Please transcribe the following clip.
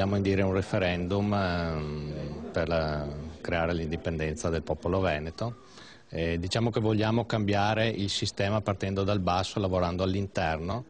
vogliamo indire un referendum per creare l'indipendenza del popolo veneto. Diciamo che vogliamo cambiare il sistema partendo dal basso, lavorando all'interno.